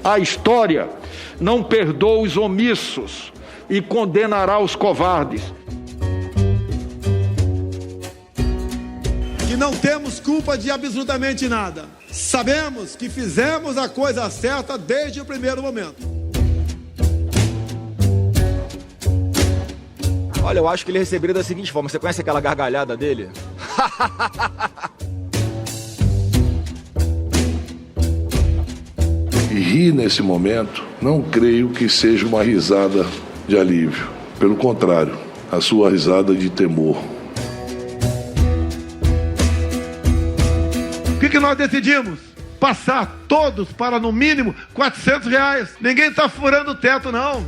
A história não perdoa os omissos e condenará os covardes. Que não temos culpa de absolutamente nada. Sabemos que fizemos a coisa certa desde o primeiro momento. Olha, eu acho que ele receberia da seguinte forma. Você conhece aquela gargalhada dele? E rir nesse momento, não creio que seja uma risada de alívio. Pelo contrário, a sua risada de temor. O que nós decidimos? Passar todos para, no mínimo, R$400. Ninguém está furando o teto, não.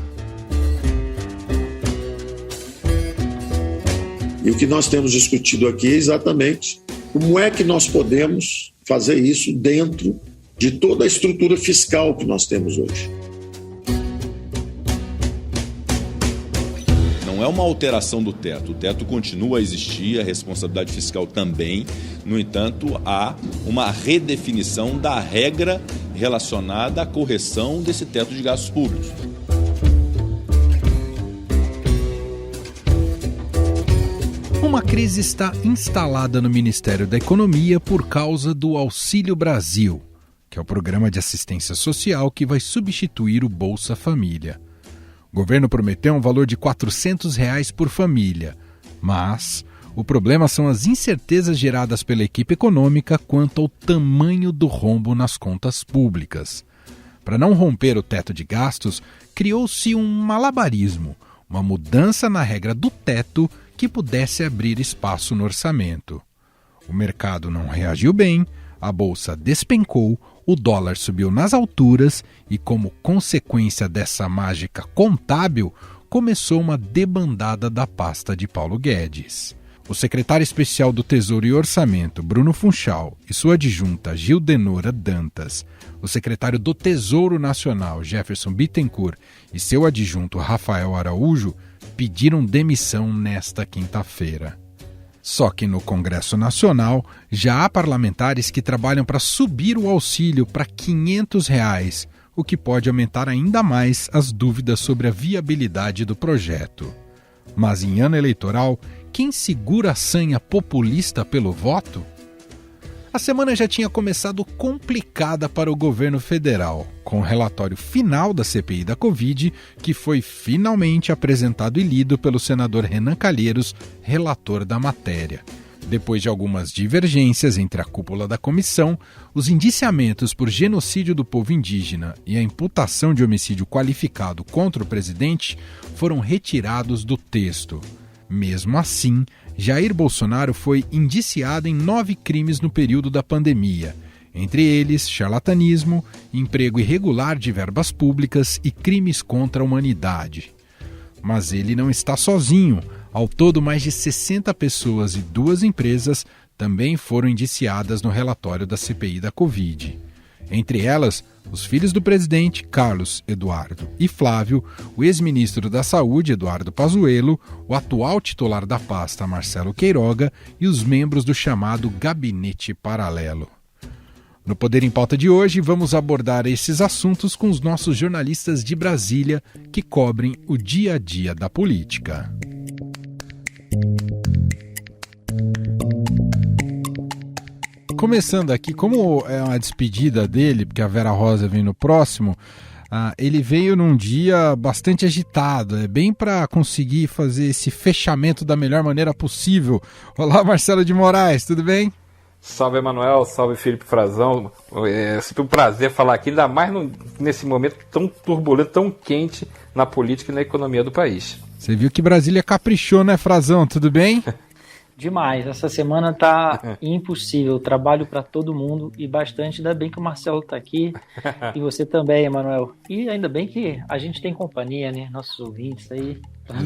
E o que nós temos discutido aqui é exatamente como é que nós podemos fazer isso dentro de toda a estrutura fiscal que nós temos hoje. Não é uma alteração do teto. O teto continua a existir, a responsabilidade fiscal também. No entanto, há uma redefinição da regra relacionada à correção desse teto de gastos públicos. Uma crise está instalada no Ministério da Economia por causa do Auxílio Brasil, que é o programa de assistência social que vai substituir o Bolsa Família. O governo prometeu um valor de R$400 por família, mas o problema são as incertezas geradas pela equipe econômica quanto ao tamanho do rombo nas contas públicas. Para não romper o teto de gastos, criou-se um malabarismo, uma mudança na regra do teto que pudesse abrir espaço no orçamento. O mercado não reagiu bem, a bolsa despencou, o dólar subiu nas alturas e, como consequência dessa mágica contábil, começou uma debandada da pasta de Paulo Guedes. O secretário especial do Tesouro e Orçamento, Bruno Funchal, e sua adjunta, Gildenora Dantas, o secretário do Tesouro Nacional, Jefferson Bittencourt, e seu adjunto, Rafael Araújo, pediram demissão nesta quinta-feira. Só que no Congresso Nacional já há parlamentares que trabalham para subir o auxílio para R$500, o que pode aumentar ainda mais as dúvidas sobre a viabilidade do projeto. Mas em ano eleitoral, quem segura a sanha populista pelo voto? A semana já tinha começado complicada para o governo federal, com o relatório final da CPI da Covid, que foi finalmente apresentado e lido pelo senador Renan Calheiros, relator da matéria. Depois de algumas divergências entre a cúpula da comissão, os indiciamentos por genocídio do povo indígena e a imputação de homicídio qualificado contra o presidente foram retirados do texto. Mesmo assim, Jair Bolsonaro foi indiciado em 9 crimes no período da pandemia, entre eles charlatanismo, emprego irregular de verbas públicas e crimes contra a humanidade. Mas ele não está sozinho. Ao todo, mais de 60 pessoas e 2 empresas também foram indiciadas no relatório da CPI da Covid. Entre elas, os filhos do presidente, Carlos, Eduardo e Flávio, o ex-ministro da Saúde, Eduardo Pazuello, o atual titular da pasta, Marcelo Queiroga, e os membros do chamado Gabinete Paralelo. No Poder em Pauta de hoje, vamos abordar esses assuntos com os nossos jornalistas de Brasília que cobrem o dia a dia da política. Começando aqui, como é uma despedida dele, porque a Vera Rosa vem no próximo, ele veio num dia bastante agitado, bem para conseguir fazer esse fechamento da melhor maneira possível. Olá, Marcelo de Moraes, tudo bem? Salve, Emanuel, salve, Felipe Frazão. É sempre um prazer falar aqui, ainda mais nesse momento tão turbulento, tão quente na política e na economia do país. Você viu que Brasília caprichou, né, Frazão? Tudo bem? Demais, essa semana tá impossível, trabalho para todo mundo e bastante, ainda bem que o Marcelo tá aqui e você também, Emanuel. E ainda bem que a gente tem companhia, né, nossos ouvintes aí, para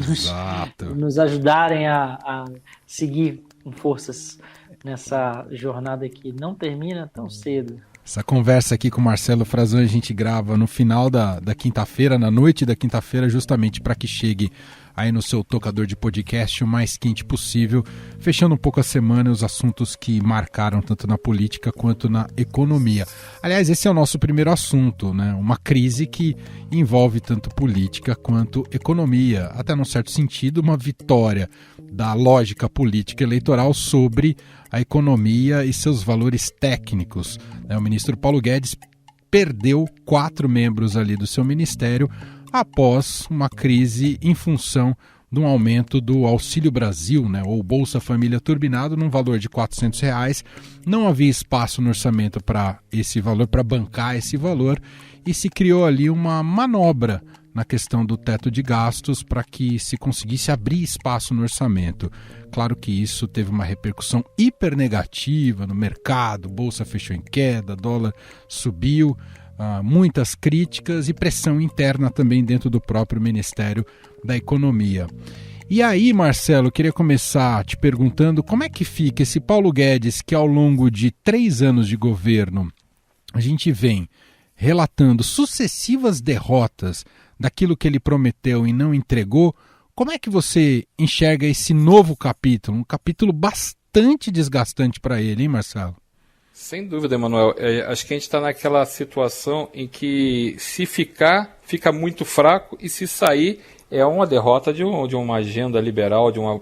nos ajudarem a seguir com forças nessa jornada que não termina tão cedo. Essa conversa aqui com o Marcelo Frazão a gente grava no final da quinta-feira, na noite da quinta-feira, justamente para que chegue aí no seu tocador de podcast o mais quente possível, fechando um pouco a semana os assuntos que marcaram tanto na política quanto na economia. Aliás, esse é o nosso primeiro assunto, né? Uma crise que envolve tanto política quanto economia, até num certo sentido uma vitória da lógica política eleitoral sobre a economia e seus valores técnicos. O ministro Paulo Guedes perdeu 4 membros ali do seu ministério após uma crise em função de um aumento do Auxílio Brasil, né, ou Bolsa Família turbinado, num valor de R$400. Não havia espaço no orçamento para esse valor, para bancar esse valor, e se criou ali uma manobra na questão do teto de gastos para que se conseguisse abrir espaço no orçamento. Claro que isso teve uma repercussão hiper negativa no mercado, bolsa fechou em queda, dólar subiu, muitas críticas e pressão interna também dentro do próprio Ministério da Economia. E aí, Marcelo, eu queria começar te perguntando como é que fica esse Paulo Guedes que ao longo de 3 anos de governo a gente vem relatando sucessivas derrotas daquilo que ele prometeu e não entregou. Como é que você enxerga esse novo capítulo? Um capítulo bastante desgastante para ele, hein, Marcelo? Sem dúvida, Emanuel. Acho que a gente está naquela situação em que se ficar, fica muito fraco, e se sair, é uma derrota de uma agenda liberal, de uma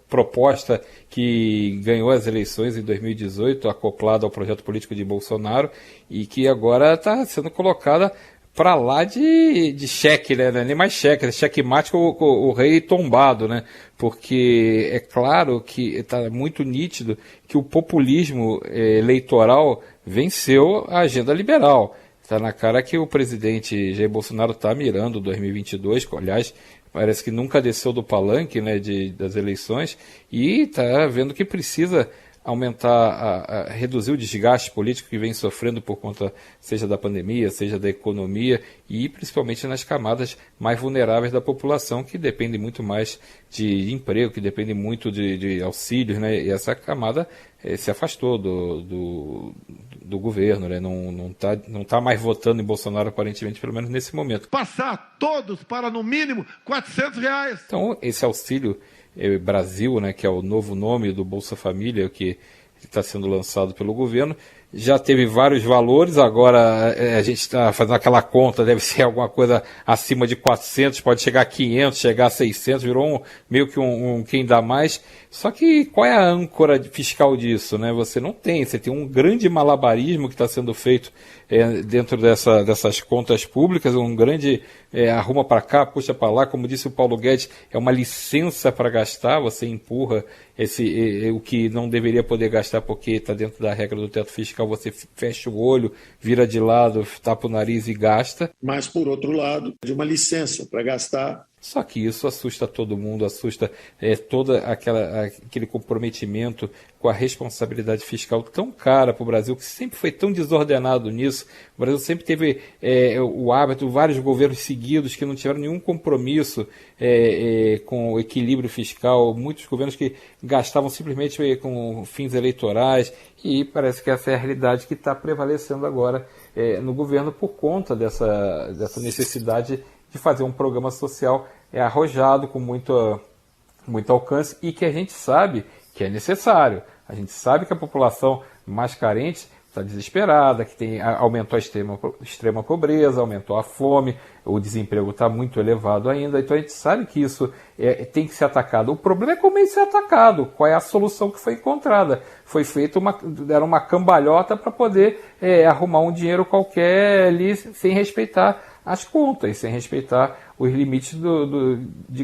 proposta que ganhou as eleições em 2018, acoplada ao projeto político de Bolsonaro, e que agora está sendo colocada para lá de cheque, né? Nem mais cheque, checkmate com o rei tombado, né? Porque é claro que está muito nítido que o populismo eleitoral venceu a agenda liberal. Está na cara que o presidente Jair Bolsonaro está mirando 2022, aliás, parece que nunca desceu do palanque, né, das eleições, e está vendo que precisa aumentar, reduzir o desgaste político que vem sofrendo por conta, seja da pandemia, seja da economia, e principalmente nas camadas mais vulneráveis da população, que dependem muito mais de emprego, que dependem muito de auxílios, né? E essa camada se afastou do governo, né? Não tá mais votando em Bolsonaro, aparentemente, pelo menos nesse momento. Passar todos para, no mínimo, R$400. Então, esse auxílio Brasil, né, que é o novo nome do Bolsa Família, que está sendo lançado pelo governo, já teve vários valores. Agora a gente está fazendo aquela conta, deve ser alguma coisa acima de 400, pode chegar a 500, chegar a 600, virou meio que um quem dá mais. Só que qual é a âncora fiscal disso, né? Você tem um grande malabarismo que está sendo feito dentro dessas contas públicas, um grande arruma para cá, puxa para lá, como disse o Paulo Guedes, é uma licença para gastar, você empurra o que não deveria poder gastar porque está dentro da regra do teto fiscal, você fecha o olho, vira de lado, tapa o nariz e gasta. Mas, por outro lado, de uma licença para gastar. Só que isso assusta todo mundo, assusta todo aquele comprometimento com a responsabilidade fiscal tão cara para o Brasil, que sempre foi tão desordenado nisso. O Brasil sempre teve o hábito, vários governos seguidos que não tiveram nenhum compromisso com o equilíbrio fiscal, muitos governos que gastavam simplesmente com fins eleitorais, e parece que essa é a realidade que está prevalecendo agora no governo por conta dessa necessidade de fazer um programa social arrojado, com muito alcance, e que a gente sabe que é necessário. A gente sabe que a população mais carente está desesperada, que aumentou a extrema pobreza, aumentou a fome, o desemprego está muito elevado ainda, então a gente sabe que isso tem que ser atacado. O problema é como é ser atacado, qual é a solução que foi encontrada. Foi feita uma cambalhota para poder arrumar um dinheiro qualquer ali, sem respeitar as contas, sem respeitar os limites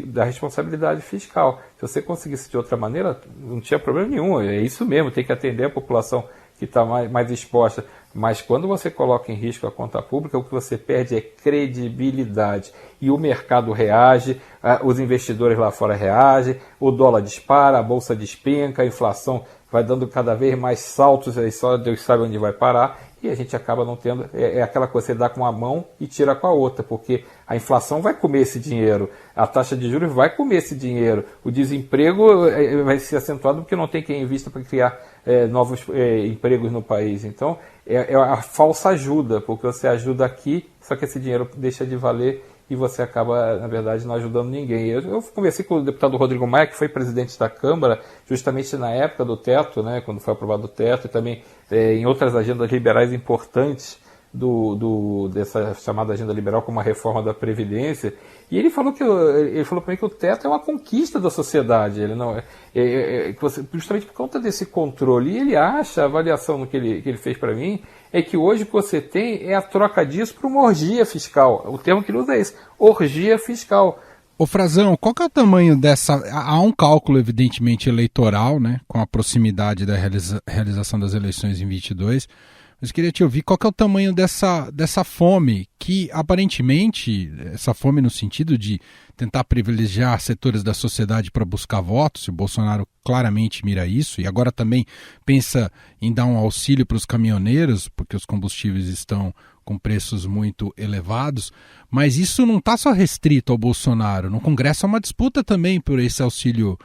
da responsabilidade fiscal. Se você conseguisse de outra maneira, não tinha problema nenhum, é isso mesmo, tem que atender a população que está mais exposta. Mas quando você coloca em risco a conta pública, o que você perde é credibilidade. E o mercado reage, os investidores lá fora reagem, o dólar dispara, a bolsa despenca, a inflação vai dando cada vez mais saltos, aí só Deus sabe onde vai parar, e a gente acaba não tendo, aquela coisa, você dá com uma mão e tira com a outra, porque a inflação vai comer esse dinheiro, a taxa de juros vai comer esse dinheiro, o desemprego vai ser acentuado porque não tem quem invista para criar novos empregos no país. Então, é a falsa ajuda, porque você ajuda aqui, só que esse dinheiro deixa de valer e você acaba, na verdade, não ajudando ninguém. Eu conversei com o deputado Rodrigo Maia, que foi presidente da Câmara, justamente na época do teto, né, quando foi aprovado o teto, e também em outras agendas liberais importantes dessa chamada agenda liberal, como a reforma da Previdência, e ele falou para mim que o teto é uma conquista da sociedade, ele não justamente por conta desse controle. E ele acha, a avaliação que ele fez para mim, é que hoje o que você tem é a troca disso para uma orgia fiscal. O termo que ele usa é esse, orgia fiscal. Ô Frazão, qual que é o tamanho dessa... Há um cálculo, evidentemente, eleitoral, né, com a proximidade da realização das eleições em 22, mas queria te ouvir qual que é o tamanho dessa fome, que aparentemente, essa fome no sentido de tentar privilegiar setores da sociedade para buscar votos, e o Bolsonaro claramente mira isso, e agora também pensa em dar um auxílio para os caminhoneiros, porque os combustíveis estão com preços muito elevados, mas isso não está só restrito ao Bolsonaro. No Congresso há uma disputa também por esse auxílio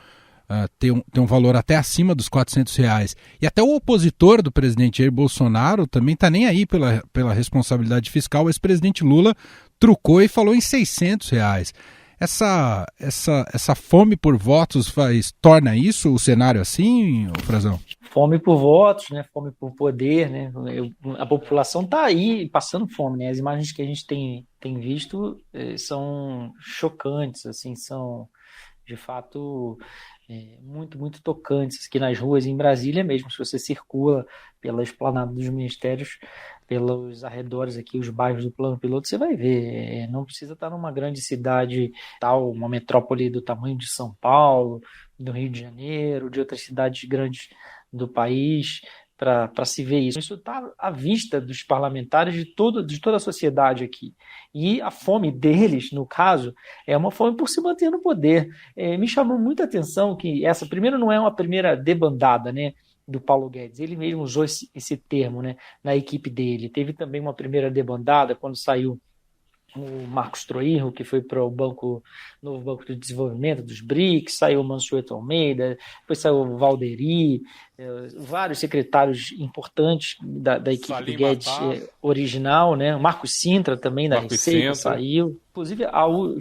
ter um valor até acima dos R$400. E até o opositor do presidente Jair Bolsonaro também está nem aí pela responsabilidade fiscal. O ex-presidente Lula trucou e falou em R$600. Essa fome por votos torna isso o cenário assim, Frazão? Fome por votos, né? Fome por poder, né? A população está aí passando fome, né? As imagens que a gente tem visto são chocantes, assim, são de fato muito, muito tocantes aqui nas ruas, em Brasília mesmo. Se você circula pela esplanada dos ministérios, pelos arredores aqui, os bairros do Plano Piloto, você vai ver. Não precisa estar numa grande cidade, uma metrópole do tamanho de São Paulo, do Rio de Janeiro, de outras cidades grandes do país, para se ver isso. Isso está à vista dos parlamentares de toda a sociedade aqui. E a fome deles, no caso, é uma fome por se manter no poder. Me chamou muita atenção que essa, primeiro, não é uma primeira debandada, né, do Paulo Guedes. Ele mesmo usou esse termo, né, na equipe dele. Teve também uma primeira debandada quando saiu o Marcos Troirro, que foi para o novo Banco de Desenvolvimento dos BRICS, saiu o Mansueto Almeida, depois saiu o Valderi, vários secretários importantes da equipe Salim Guedes original, né? O Marcos Sintra também, da Receita, saiu. Inclusive,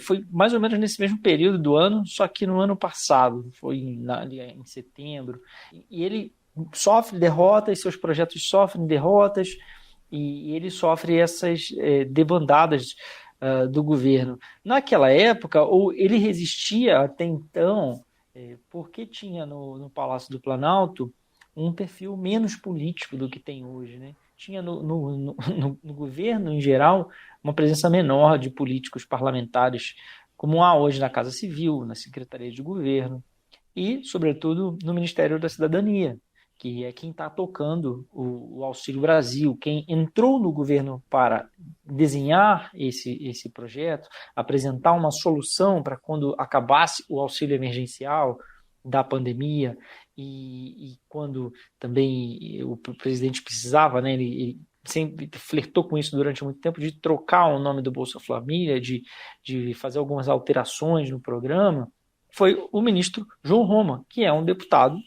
foi mais ou menos nesse mesmo período do ano, só que no ano passado, foi em setembro. E ele sofre derrotas, seus projetos sofrem derrotas, e ele sofre essas debandadas do governo. Naquela época, ele resistia até então, porque tinha no Palácio do Planalto um perfil menos político do que tem hoje, né? Tinha no governo, em geral, uma presença menor de políticos parlamentares, como há hoje na Casa Civil, na Secretaria de Governo e, sobretudo, no Ministério da Cidadania, que é quem está tocando o Auxílio Brasil, quem entrou no governo para desenhar esse projeto, apresentar uma solução para quando acabasse o auxílio emergencial da pandemia e quando também o presidente precisava, né, ele sempre flertou com isso durante muito tempo, de trocar o nome do Bolsa Família, de fazer algumas alterações no programa, foi o ministro João Roma, que é um deputado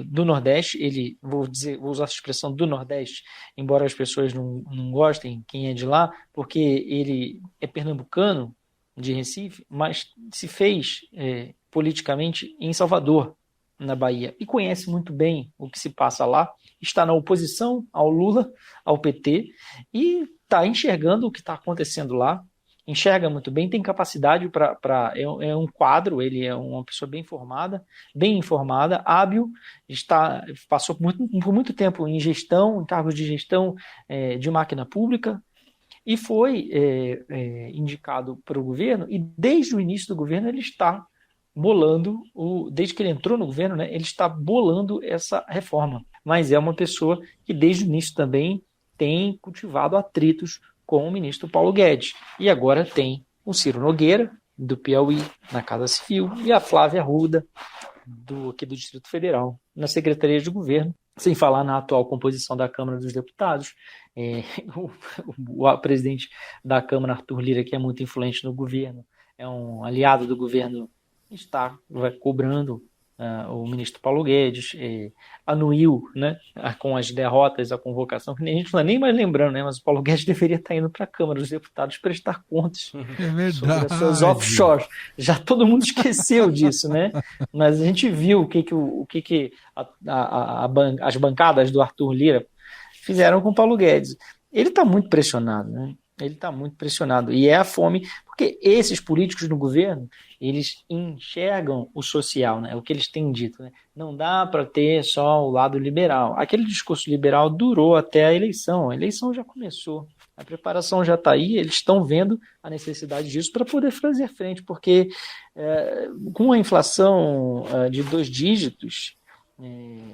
do Nordeste. Ele, vou usar a expressão do Nordeste, embora as pessoas não gostem quem é de lá, porque ele é pernambucano, de Recife, mas se fez politicamente em Salvador, na Bahia, e conhece muito bem o que se passa lá, está na oposição ao Lula, ao PT, e está enxergando o que está acontecendo lá, enxerga muito bem, tem capacidade é um quadro, ele é uma pessoa bem informada, hábil, passou por muito tempo em gestão, em cargos de gestão de máquina pública, e foi indicado para o governo, e desde o início do governo ele está bolando, desde que ele entrou no governo, né, ele está bolando essa reforma. Mas é uma pessoa que desde o início também tem cultivado atritos com o ministro Paulo Guedes. E agora tem o Ciro Nogueira, do Piauí, na Casa Civil, e a Flávia Arruda, aqui do Distrito Federal, na Secretaria de Governo, sem falar na atual composição da Câmara dos Deputados. O presidente da Câmara, Arthur Lira, que é muito influente no governo, é um aliado do governo, vai cobrando o ministro Paulo Guedes anuiu, né, com as derrotas, a convocação, que a gente não está nem mais lembrando, né, mas o Paulo Guedes deveria estar indo para a Câmara dos Deputados prestar contas sobre as suas offshores. Já todo mundo esqueceu disso, né? Mas a gente viu o que as bancadas do Arthur Lira fizeram com o Paulo Guedes. Ele está muito pressionado, né? Ele está muito pressionado. E é a fome, porque esses políticos no governo, eles enxergam o social, né? É o que eles têm dito, né? Não dá para ter só o lado liberal. Aquele discurso liberal durou até a eleição já começou. A preparação já está aí, eles estão vendo a necessidade disso para poder fazer frente, porque com a inflação de 2 dígitos,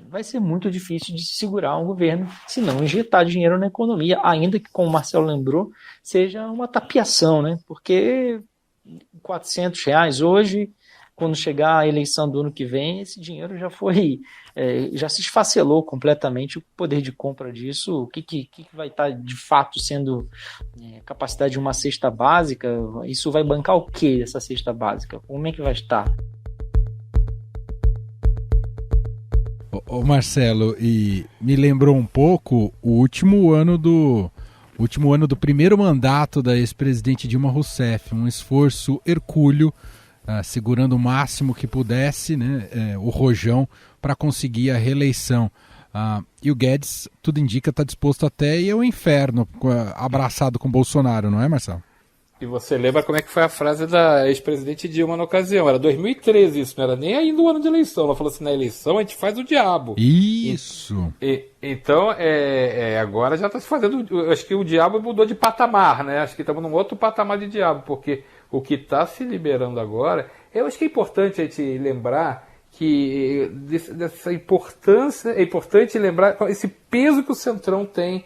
vai ser muito difícil de se segurar um governo se não injetar dinheiro na economia, ainda que, como o Marcelo lembrou, seja uma tapiação, né? Porque R$400 hoje, quando chegar a eleição do ano que vem, esse dinheiro já se esfacelou completamente o poder de compra disso. O que vai estar de fato sendo capacidade de uma cesta básica? Isso vai bancar o que essa cesta básica? Como é que vai estar? Ô Marcelo, e me lembrou um pouco o último ano do primeiro mandato da ex-presidente Dilma Rousseff, um esforço hercúleo, segurando o máximo que pudesse, né, o rojão para conseguir a reeleição. E o Guedes, tudo indica, está disposto até a ir ao inferno, abraçado com Bolsonaro, não é, Marcelo? E você lembra como é que foi a frase da ex-presidente Dilma na ocasião? Era 2013 isso, não era nem ainda o ano de eleição. Ela falou assim, na eleição a gente faz o diabo. Isso! Então, agora já está se fazendo... Eu acho que o diabo mudou de patamar, né? Acho que estamos num outro patamar de diabo, porque o que está se liberando agora... Eu acho que é importante a gente lembrar que dessa importância... É importante lembrar esse peso que o Centrão tem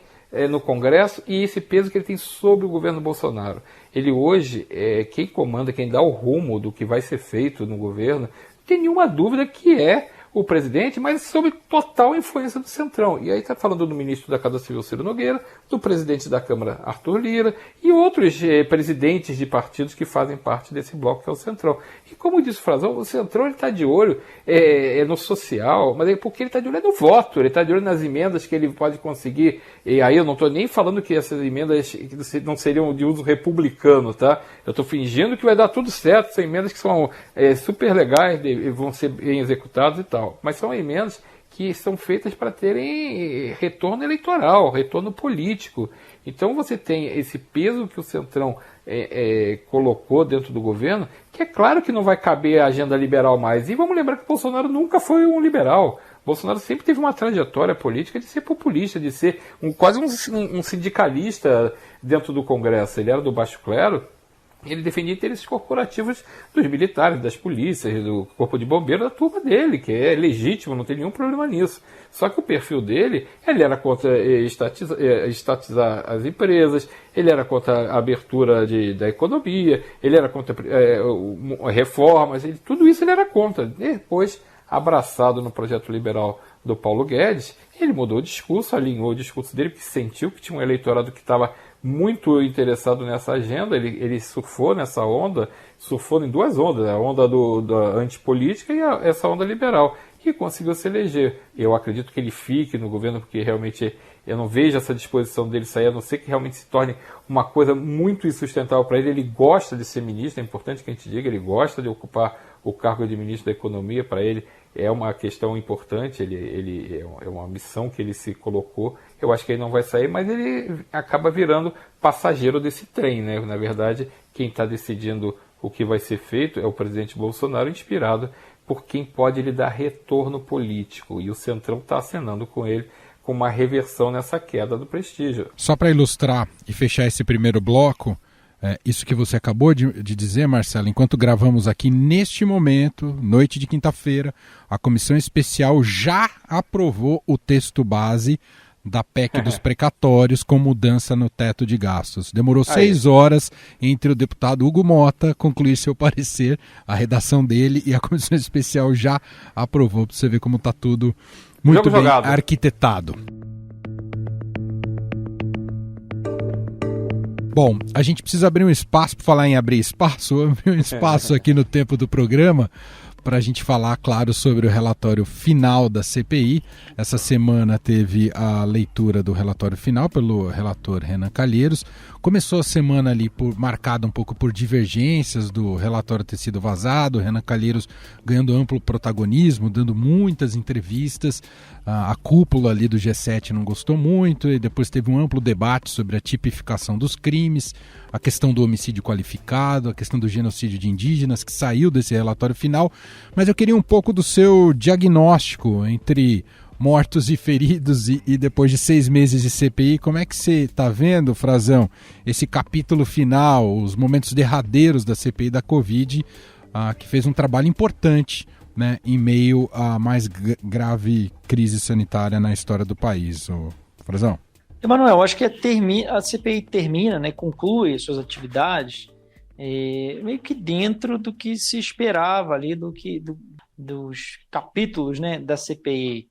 no Congresso e esse peso que ele tem sobre o governo Bolsonaro. Ele hoje, quem comanda, quem dá o rumo do que vai ser feito no governo, não tem nenhuma dúvida que é o presidente, mas sob total influência do Centrão. E aí está falando do ministro da Casa Civil, Ciro Nogueira, do presidente da Câmara, Arthur Lira, e outros presidentes de partidos que fazem parte desse bloco que é o Centrão. E como disse o Frazão, o Centrão está de olho no social, mas porque ele está de olho no voto, ele está de olho nas emendas que ele pode conseguir. E aí eu não estou nem falando que essas emendas não seriam de uso republicano, tá? Eu estou fingindo que vai dar tudo certo, são emendas que são super legais, vão ser bem executadas e tal. Mas são emendas que são feitas para terem retorno eleitoral, retorno político. Então você tem esse peso que o Centrão colocou dentro do governo, que é claro que não vai caber a agenda liberal mais. E vamos lembrar que o Bolsonaro nunca foi um liberal. Bolsonaro sempre teve uma trajetória política de ser populista, de ser quase um sindicalista dentro do Congresso. Ele era do baixo clero. Ele defendia interesses corporativos dos militares, das polícias, do corpo de bombeiros, da turma dele, que é legítimo, não tem nenhum problema nisso. Só que o perfil dele, ele era contra estatizar as empresas, ele era contra a abertura da economia, ele era contra reformas, tudo isso ele era contra. Depois, abraçado no projeto liberal do Paulo Guedes, ele mudou o discurso, alinhou o discurso dele, porque sentiu que tinha um eleitorado que estava muito interessado nessa agenda. Ele surfou nessa onda, surfou em duas ondas, a onda da antipolítica e essa onda liberal, e conseguiu se eleger. Eu acredito que ele fique no governo, porque realmente eu não vejo essa disposição dele sair, a não ser que realmente se torne uma coisa muito insustentável para ele. Ele gosta de ser ministro, é importante que a gente diga, ele gosta de ocupar o cargo de ministro da Economia, para ele é uma questão importante, é uma missão que ele se colocou. Eu acho que ele não vai sair, mas ele acaba virando passageiro desse trem, né? Na verdade, quem está decidindo o que vai ser feito é o presidente Bolsonaro, inspirado por quem pode lhe dar retorno político. E o Centrão está acenando com ele, com uma reversão nessa queda do prestígio. Só para ilustrar e fechar esse primeiro bloco, isso que você acabou de dizer, Marcelo, enquanto gravamos aqui neste momento, noite de quinta-feira, a Comissão Especial já aprovou o texto base da PEC dos precatórios com mudança no teto de gastos. Demorou 6 horas entre o deputado Hugo Mota concluir seu parecer, a redação dele, e a Comissão Especial já aprovou, para você ver como está tudo muito bem arquitetado. Bom, a gente precisa abrir um espaço, para falar em abrir espaço aqui no tempo do programa, para a gente falar, claro, sobre o relatório final da CPI. Essa semana teve a leitura do relatório final pelo relator Renan Calheiros. Começou a semana ali marcada um pouco por divergências do relatório ter sido vazado, Renan Calheiros ganhando amplo protagonismo, dando muitas entrevistas. A cúpula ali do G7 não gostou muito, e depois teve um amplo debate sobre a tipificação dos crimes, a questão do homicídio qualificado, a questão do genocídio de indígenas, que saiu desse relatório final. Mas eu queria um pouco do seu diagnóstico entre mortos e feridos e depois de 6 meses de CPI. Como é que você está vendo, Frazão, esse capítulo final, os momentos derradeiros da CPI da Covid, que fez um trabalho importante, né, em meio à mais grave crise sanitária na história do país, Frazão? Emanuel, acho que a CPI termina, né, conclui suas atividades meio que dentro do que se esperava ali, dos capítulos, né, da CPI,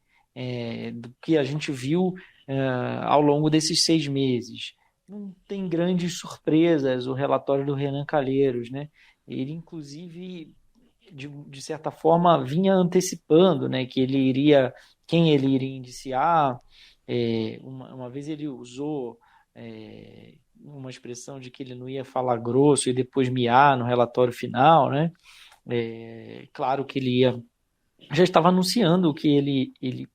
do que a gente viu ao longo desses 6 meses. Não tem grandes surpresas o relatório do Renan Calheiros, né? Ele, inclusive, de certa forma, vinha antecipando, né, quem ele iria indiciar. Uma vez ele usou uma expressão de que ele não ia falar grosso e depois miar no relatório final, né? Claro que ele já estava anunciando o que ele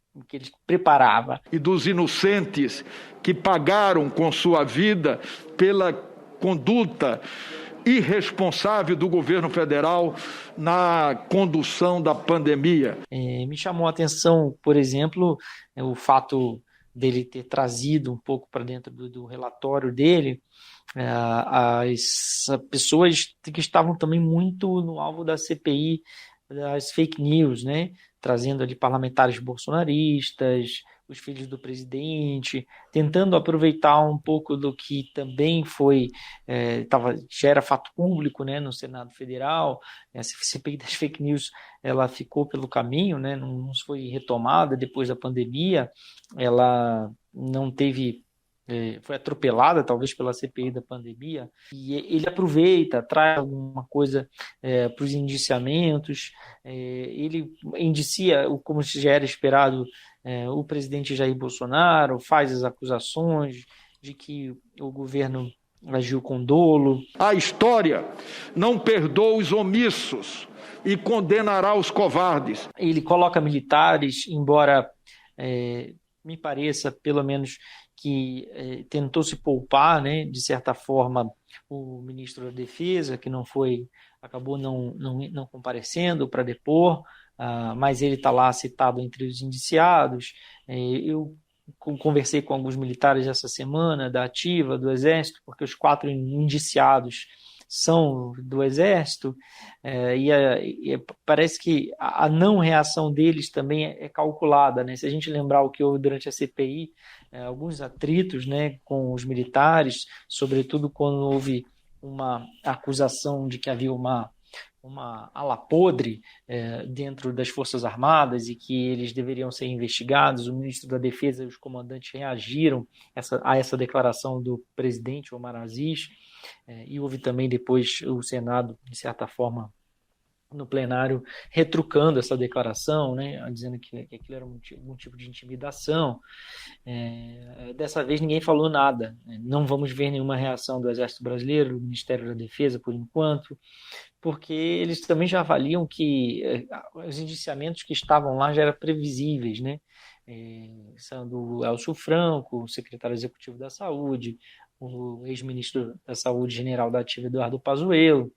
preparava. E dos inocentes que pagaram com sua vida pela conduta irresponsável do governo federal na condução da pandemia. Me chamou a atenção, por exemplo, o fato dele ter trazido um pouco para dentro do relatório dele as pessoas que estavam também muito no alvo da CPI, das fake news, né? Trazendo ali parlamentares bolsonaristas, os filhos do presidente, tentando aproveitar um pouco do que também já era fato público, né, no Senado Federal. Essa CPI das fake news, ela ficou pelo caminho, né, não foi retomada depois da pandemia, ela não teve, foi atropelada talvez pela CPI da pandemia, e ele aproveita, traz alguma coisa para os indiciamentos, ele indicia, como já era esperado, o presidente Jair Bolsonaro, faz as acusações de que o governo agiu com dolo. A história não perdoa os omissos e condenará os covardes. Ele coloca militares, embora me pareça, pelo menos, que tentou se poupar, né, de certa forma, o ministro da Defesa, que acabou não comparecendo para depor, mas ele está lá citado entre os indiciados. Eu conversei com alguns militares essa semana, da Ativa, do Exército, porque os 4 indiciados são do Exército, e parece que a não reação deles também é calculada, né? Se a gente lembrar o que houve durante a CPI, alguns atritos, né, com os militares, sobretudo quando houve uma acusação de que havia uma ala podre dentro das Forças Armadas e que eles deveriam ser investigados. O ministro da Defesa e os comandantes reagiram a essa declaração do presidente Omar Aziz, e houve também depois o Senado, de certa forma, no plenário, retrucando essa declaração, né, dizendo que aquilo era algum tipo de intimidação. Dessa vez ninguém falou nada. Não vamos ver nenhuma reação do Exército Brasileiro, do Ministério da Defesa, por enquanto, porque eles também já avaliam que os indiciamentos que estavam lá já eram previsíveis, né? Sendo o Elcio Franco, o secretário executivo da Saúde, o ex-ministro da Saúde, general da Ativa, Eduardo Pazuello,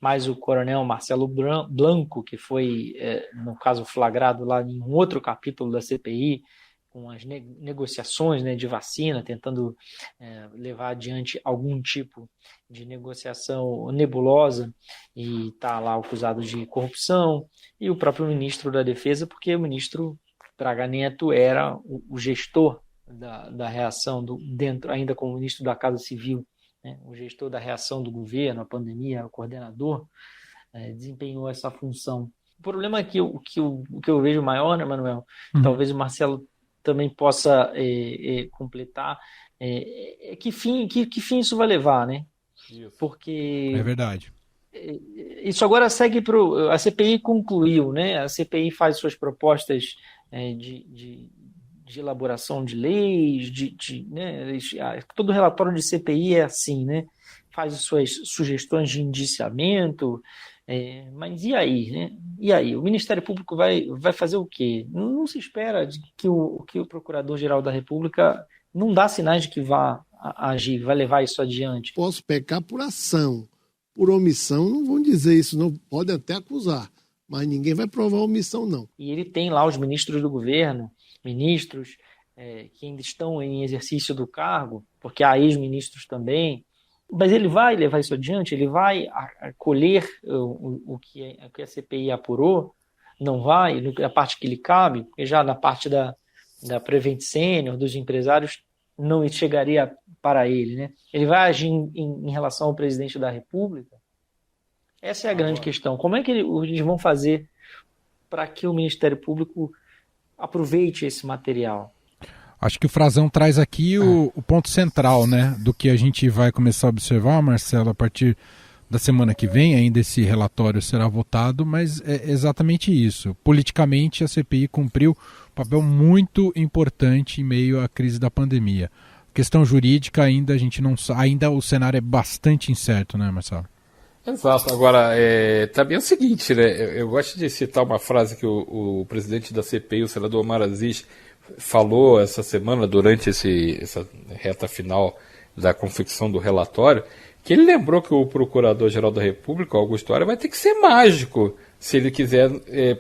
mais o coronel Marcelo Blanco, que foi, no caso, flagrado lá em um outro capítulo da CPI, com as negociações, né, de vacina, tentando levar adiante algum tipo de negociação nebulosa, e está lá acusado de corrupção, e o próprio ministro da Defesa, porque o ministro Braga Neto era o gestor da reação, dentro, ainda como ministro da Casa Civil, né, o gestor da reação do governo, a pandemia, o coordenador, desempenhou essa função. O problema é que o que eu vejo maior, né, Manuel, talvez o Marcelo também possa completar, que fim isso vai levar, né? Isso. Porque é verdade. Isso agora segue para a CPI concluiu, né? A CPI faz suas propostas de elaboração de leis, né? Todo relatório de CPI é assim, né? Faz suas sugestões de indiciamento, mas e aí, né? E aí? O Ministério Público vai fazer o quê? Não se espera que o Procurador-Geral da República não dá sinais de que vá agir, vai levar isso adiante. Posso pecar por ação. Por omissão, não vão dizer isso, não podem até acusar, mas ninguém vai provar omissão, não. E ele tem lá os ministros do governo, ministros que ainda estão em exercício do cargo, porque há ex-ministros também, mas ele vai levar isso adiante, ele vai acolher o que a CPI apurou, não vai, a parte que lhe cabe, porque já na parte da Prevent Senior, dos empresários, não chegaria para ele, né? Ele vai agir em relação ao presidente da República? Essa é a grande questão. Como é que eles vão fazer para que o Ministério Público aproveite esse material? Acho que o Frazão traz aqui o ponto central, né, do que a gente vai começar a observar, Marcelo, a partir da semana que vem. Ainda esse relatório será votado, mas é exatamente isso. Politicamente, a CPI cumpriu um papel muito importante em meio à crise da pandemia. Questão jurídica ainda a gente não sabe, ainda o cenário é bastante incerto, né, Marcelo? Exato. Agora, também é o seguinte, né? Eu gosto de citar uma frase que o presidente da CPI, o senador Omar Aziz, falou essa semana durante essa reta final da confecção do relatório, que ele lembrou que o Procurador-Geral da República, Augusto Aras, vai ter que ser mágico se ele quiser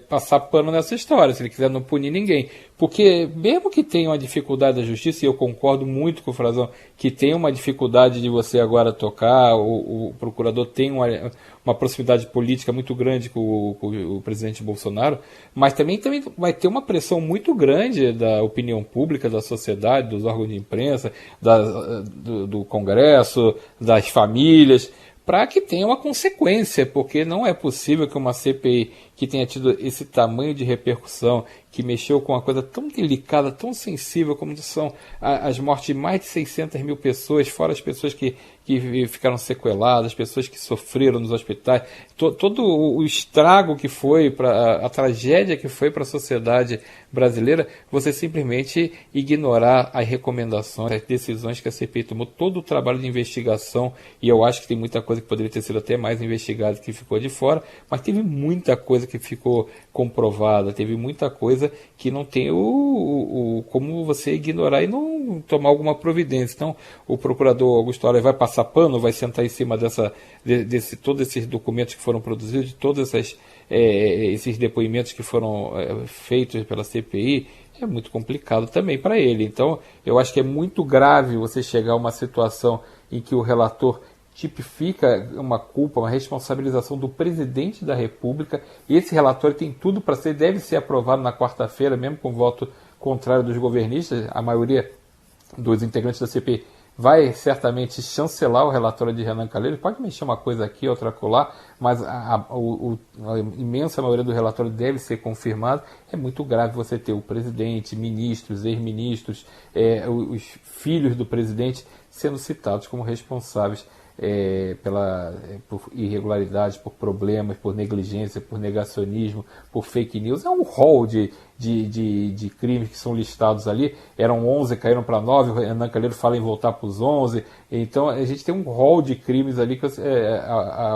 passar pano nessa história, se ele quiser não punir ninguém. Porque mesmo que tenha uma dificuldade da justiça, e eu concordo muito com o Frazão, que tem uma dificuldade de você agora tocar, o procurador tem uma proximidade política muito grande com o presidente Bolsonaro, mas também vai ter uma pressão muito grande da opinião pública, da sociedade, dos órgãos de imprensa, do Congresso, das famílias, para que tenha uma consequência, porque não é possível que uma CPI que tenha tido esse tamanho de repercussão, que mexeu com uma coisa tão delicada, tão sensível, como são as mortes de mais de 600 mil pessoas, fora as pessoas que ficaram sequeladas, pessoas que sofreram nos hospitais, todo o estrago que foi, a tragédia que foi para a sociedade brasileira, você simplesmente ignorar as recomendações, as decisões que a CPI tomou, todo o trabalho de investigação, e eu acho que tem muita coisa que poderia ter sido até mais investigada que ficou de fora, mas teve muita coisa que ficou comprovada, teve muita coisa que não tem como você ignorar e não tomar alguma providência. Então, o procurador Augusto Aras vai passar pano, vai sentar em cima todos esses documentos que foram produzidos, de todos esses depoimentos que foram feitos pela CPI, é muito complicado também para ele. Então, eu acho que é muito grave você chegar a uma situação em que o relator tipifica uma culpa, uma responsabilização do presidente da República, e esse relatório tem tudo para deve ser aprovado na quarta-feira, mesmo com voto contrário dos governistas. A maioria dos integrantes da CPI vai certamente chancelar o relatório de Renan Calheiros, pode mexer uma coisa aqui, outra acolá, mas a imensa maioria do relatório deve ser confirmado. É muito grave você ter o presidente, ministros, ex-ministros, os filhos do presidente sendo citados como responsáveis por irregularidades, por problemas, por negligência, por negacionismo, por fake news. É um rol de crimes que são listados ali. Eram 11, caíram para 9, o Renan Calheiros fala em voltar para os 11. Então a gente tem um rol de crimes ali que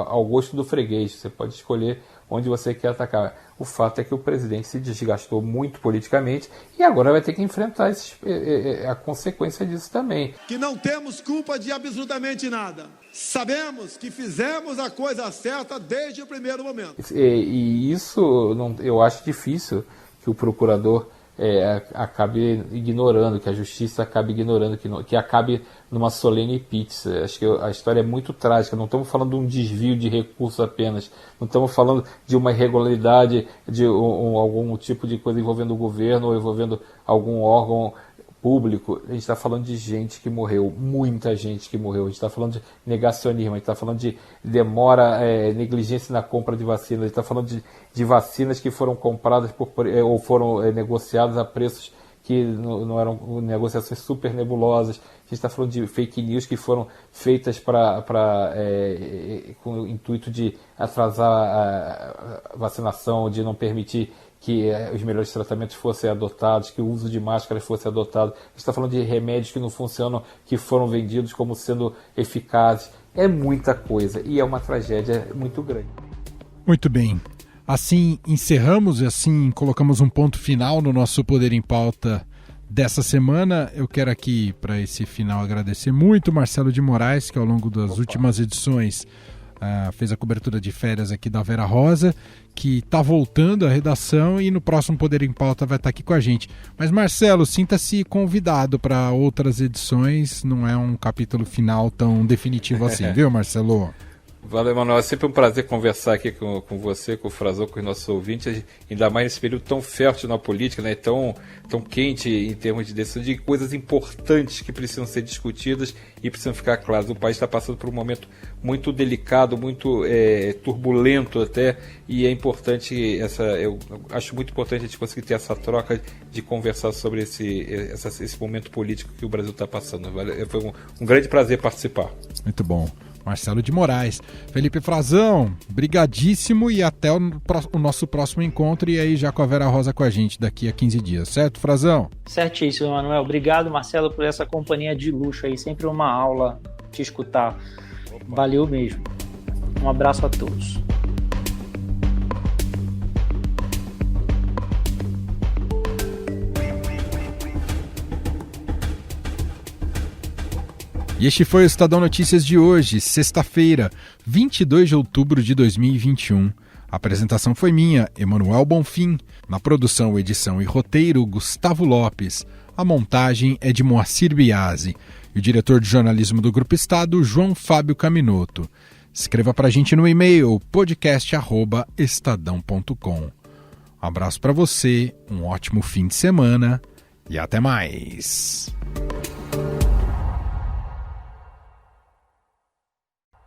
ao gosto do freguês. Você pode escolher onde você quer atacar. O fato é que o presidente se desgastou muito politicamente e agora vai ter que enfrentar a consequência disso também. Que não temos culpa de absolutamente nada. Sabemos que fizemos a coisa certa desde o primeiro momento. E isso eu acho difícil que o procurador acabe ignorando, que a justiça acabe ignorando, que acabe numa solene pizza. Acho que a história é muito trágica. Não estamos falando de um desvio de recursos apenas, não estamos falando de uma irregularidade, de algum tipo de coisa envolvendo o governo ou envolvendo algum órgão público. A gente está falando de gente que morreu, muita gente que morreu. A gente está falando de negacionismo, a gente está falando de demora, negligência na compra de vacinas, a gente está falando de vacinas que foram compradas ou foram negociadas a preços que não eram negociações super nebulosas. A gente está falando de fake news que foram feitas com o intuito de atrasar a vacinação, de não permitir que os melhores tratamentos fossem adotados, que o uso de máscaras fosse adotado. A gente está falando de remédios que não funcionam, que foram vendidos como sendo eficazes. É muita coisa e é uma tragédia muito grande. Muito bem. Assim encerramos e assim colocamos um ponto final no nosso Poder em Pauta dessa semana. Eu quero aqui, para esse final, agradecer muito o Marcelo de Moraes, que ao longo das últimas edições fez a cobertura de férias aqui da Vera Rosa, que está voltando à redação e no próximo Poder em Pauta vai estar aqui com a gente. Mas Marcelo, sinta-se convidado para outras edições, não é um capítulo final tão definitivo assim, viu, Marcelo? Valeu, Manuel. É sempre um prazer conversar aqui com você, com o Frazão, com os nossos ouvintes, ainda mais nesse período tão fértil na política, né? tão quente em termos de decisão, de coisas importantes que precisam ser discutidas e precisam ficar claras. O país está passando por um momento muito delicado, muito turbulento até, e é importante, eu acho muito importante a gente conseguir ter essa troca de conversar sobre esse momento político que o Brasil está passando. Foi um grande prazer participar. Muito bom. Marcelo de Moraes. Felipe Frazão, brigadíssimo e até o nosso próximo encontro, e aí já com a Vera Rosa com a gente daqui a 15 dias, certo, Frazão? Certíssimo, Manuel. Obrigado, Marcelo, por essa companhia de luxo aí, sempre uma aula te escutar. Valeu mesmo. Um abraço a todos. E este foi o Estadão Notícias de hoje, sexta-feira, 22 de outubro de 2021. A apresentação foi minha, Emanuel Bonfim. Na produção, edição e roteiro, Gustavo Lopes. A montagem é de Moacir Biasi. E o diretor de jornalismo do Grupo Estado, João Fábio Caminoto. Escreva para a gente no e-mail podcast@estadão.com. Um abraço para você, um ótimo fim de semana e até mais.